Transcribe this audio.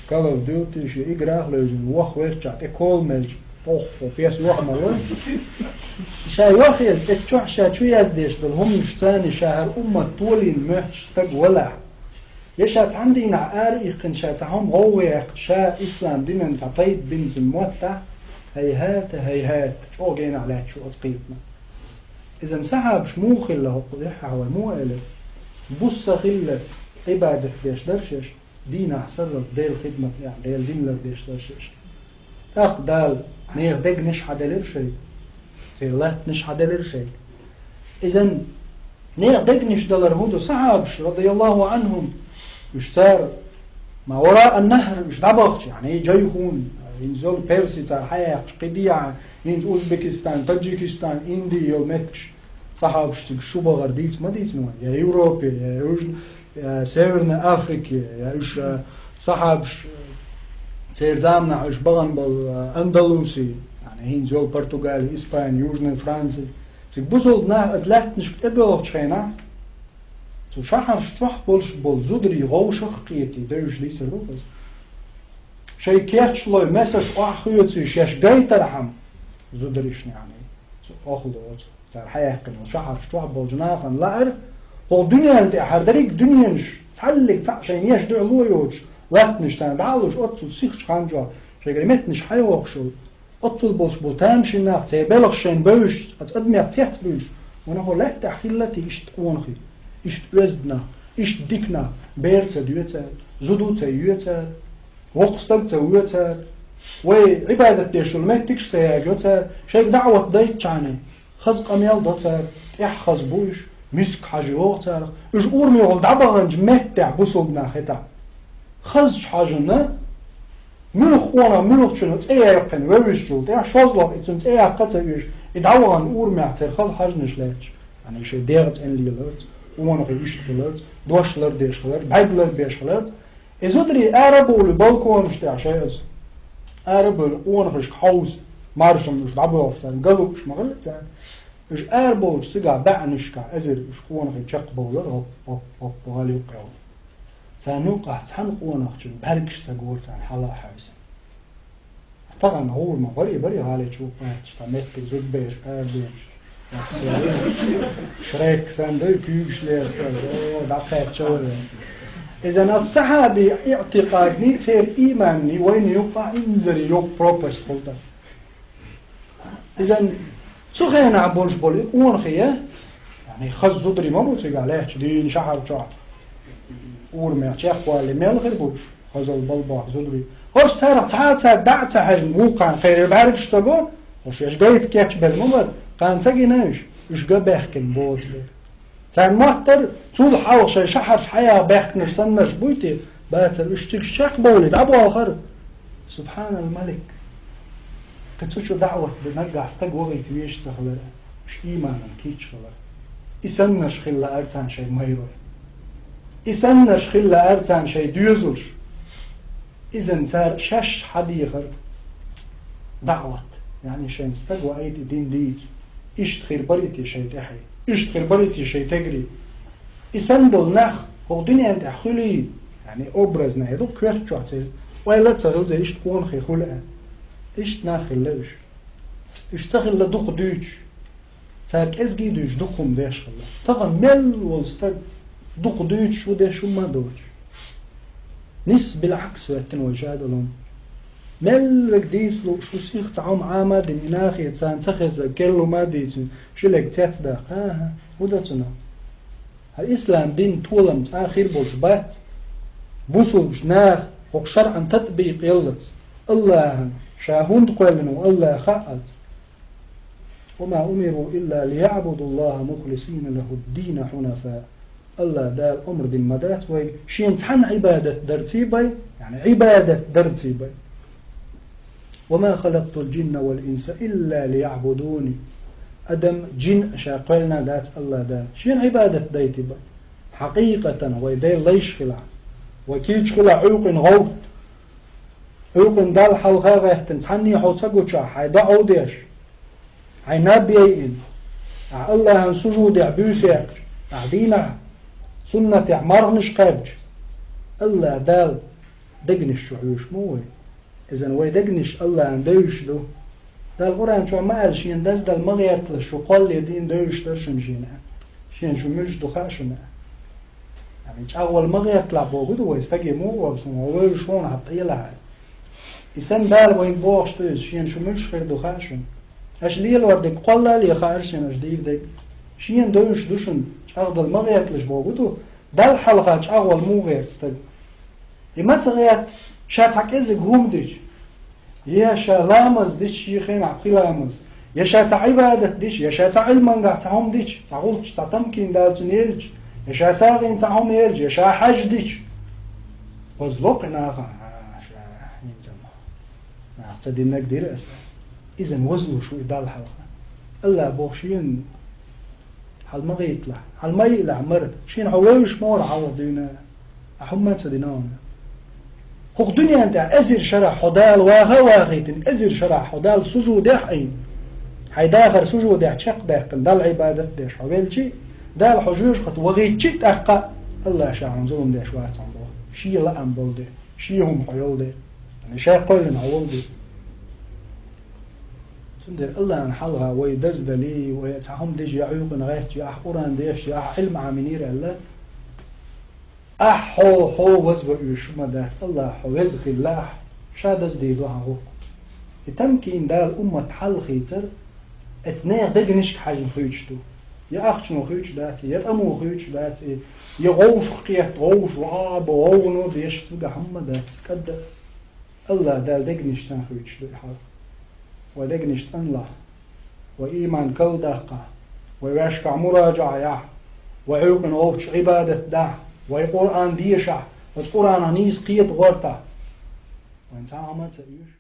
Call of Duty și ik graag lezen وخ ورجعت اكول ملج طخ وفيس وخ مول شا يوخيل اتشوح شا شو يزديش دل هم شتاني شهر طولين محش استق ولا يشات عندي نعار يقن شات هم غوي شا اسلام دينن تعطيت بنز الموتع هيهات شو جينا على شو تقيتنا اذا سحب شموخ اللي قضيحها والمو الف بص خلت عبادة ديش درشش دين أحسرت ديل خدمة يعني ديل دين لر ديش درشش دال نير دق نش حدلر شيء تيلات نش حدلر شيء إذن نير دق نش دلر هودو صحابش رضي الله عنهم يشتار ما وراء النهر مش دبغش يعني جايكون ينزل بيرسي تاع حياة قديعة ينز أوزبكستان تاجيكستان إندي يومتش صحابش شو بغرديت ما ديت نوع يا أوروبا يا سيفرنا أفريقيا يا إيش صحابش سير زامنا إيش بغن بالأندلسي يعني هين زول برتغالي إسباني يوجنا فرنسي سيك بوصل نا أزلت نش كتبه شينا تو شحر شتوح بولش بول زودري غوشخ قيتي دايش ليس الروبز شيء كيتش لو مسش أخيوتي شاش جايتر هم زودريش يعني أخلص تار حياة قنو شحر شتوح بول جناخن لأر هو الدنيا انت حردريك دنياش تسحلك عشان يشدع مويوش وقت نشتان بعلوش أتصل سيخش خانجوا شجرمت نش حيوقشوا أتصل بولش بولتامش الناق تبلغ شين بوش أتقدم تحت بوش ونحو لا تحيلتي إشت قونخي إشت وزدنا إشت ديكنا بيرت ديوتر زدو تيوتر وقستك تيوتر وعبادة ديشل ما تكش تيجوتر شيك دعوة دايت شاني خزق أميال دوتر إحخز بوش مسك حاجة وقتها إيش أورمي غل دعبغن جمتع بوسوقنا خطا خزش حاجنا ملخ وانا ملخ شنو تأيرقن ويش جول تأير شوزلق إتون تأيرقتا إيش إدعوغن أورمي عتر خز حاجنا شلاتش يعني إيش ديغت إن لي لرت وانا غي إيش لرت دوش لر ديش لرت بعد لر بيش لرت إزودري أربو لبالكون اشتاع شايز أربو وانا غيش حوز مارشم إيش دعبغن فتان قلوب إيش مغلتان إيش أربوش سجع بعنش كع أزر إيش قونا في شق بولر هب غالي وقعوا تانوقع تحن قونا خشن بركش سجور تان حلا حوس طبعا هو ما بري غالي شو قاعد تمت زود بيش أربوش شريك سندوي بيوش ليس دقيق شو إذا الصحابي اعتقادني تصير إيماني وين يوقع إنزري يوق بروبس قلت إذا سو خينا عبولش بولي اون خيه يعني خز زدري ما بوتي عليه دين شهر شهر اور ما تشخ ولا مال غير بوش خز البلبا زدري هوش ترى تعال دعت حجم موقع خير بعرف اشتغل وش ايش جايت كيتش بالممر كان تجي ناش ايش جا بحكن بوت تاع مختر طول حاول شي شحر حياه بحكن سنش بوتي بات الاشتك شيخ بولد ابو اخر سبحان الملك كتوشو دعوة بنرجع استجوغي كويش سخلة مش إيمانا كيتش خلة إسنش خلا أرتان شيء مايروي إسنش خلا أرتان شيء ديوزوش إذن صار شش حديقر دعوة يعني شيء مستجوى أيدي دين ديت إيش خير بريتي شيء تحي إيش خير بريتي شيء تجري إسن دول نخ هو دنيا أنت خلي يعني أبرزنا يدو كوير جواتيز ولا تسأل زي إيش تكون خي خلقة إيش ناخل لوش إيش تخل لدوق دوش سارك إزجي دوش دوقهم داش خلا طبعا مل والستق دوق دوش وداش وما دوش نس بالعكس واتنوجاد لهم مل وقديس لو شو سيخ تعوم عامد مناخي تسان تخز كيلو ما ديتن شلك تاتدا ها ودتنا الإسلام دين طولم آخر بوشبات بوسوش ناخ وشرعا تطبيق يلت الله شاهون قولنا الله خاءت وما أمروا إلا ليعبدوا الله مخلصين له الدين حنفاء الله دال أمر دين مدات وي شين تحن عبادة درتيبي يعني عبادة درتيبي وما خلقت الجن والإنس إلا ليعبدوني أدم جن شاقلنا ذات الله دال شين عبادة ديتيبي حقيقة ويدين ليش خلع وكيش خلع عوق غوت يقول دال حلقة غيهتن تحني حوتقو شا حيدا عوديش حينابيين الله عن سجود عبوسيك عدينا سنة عمرنش قبج الله دال دقنش شو عيوش موي إذن وي دقنش الله عن دوش دو دا القرآن شو ما قال شين داز دا المغيرت شو قال يدين دوش درشن جينا شين شو ملش دو خاشنا يعني أول مغيرت لعبوا بدو ويستجي مو وبسمو ويل شون حتى يلعب إسان دال وين بوش توز شين شو ملش خير دو خاشن أش ليل وردك قلا لي خارشين أش ديف دك شين دوش دوشن أخذ المغيرت لش بوجودو دال حلقة أول مو غير استج إما تغير شاتك إزق هم ديش يا شلامز ديش شيخين عقلامز يا شات عبادة ديش يا شات علم قاعد تعهم ديش تعقولش تعتمكن دالتون يلج يا شا ساغين تعهم يلج يا شا حج ديش وزلقنا شا ينزم نعتدي نقدر أصلا إذن وزنه شو إدال حلقة الله بوشين هل ما يطلع هل ما يطلع مرد شين عويش مور عوضينا أحمد سدينانا هو الدنيا أنت أزر شرع حدال واغيتن أزر شرع حدال سجود حين حيداخر سجود شق داخل دال عبادة داش حويل شيء دال حجوج قد وغيت شيء تحقق الله شاعن زوم داش وقت الله شيء لا أنبل ده شيء هم حيول ده يعني شيء قول عوض ده سندر الله أن حلها ويدز دلي ويتعهم ديج يعيق نغيت يا قرآن ديش يا علم عامنير الله حو وزو يشما دات الله حو يزخ الله شادز ديدو هاو يتمكين دال أمة حل خيتر اتنيغ دقنش حاجة خيوشتو يا أخشنو خيوش داتي يا أمو خيوش داتي يا غوش قيت غوش وعاب وغونو ديشتو دا حما دات كد الله دال دقنش تان خيوشتو حال ودقنش تان الله وإيمان كل داقة ويشكع مراجعة يا وعيقن أوش عبادة دا وقرآن ديشع والقرآن نيس قيت غورتا وانت عمت سيوش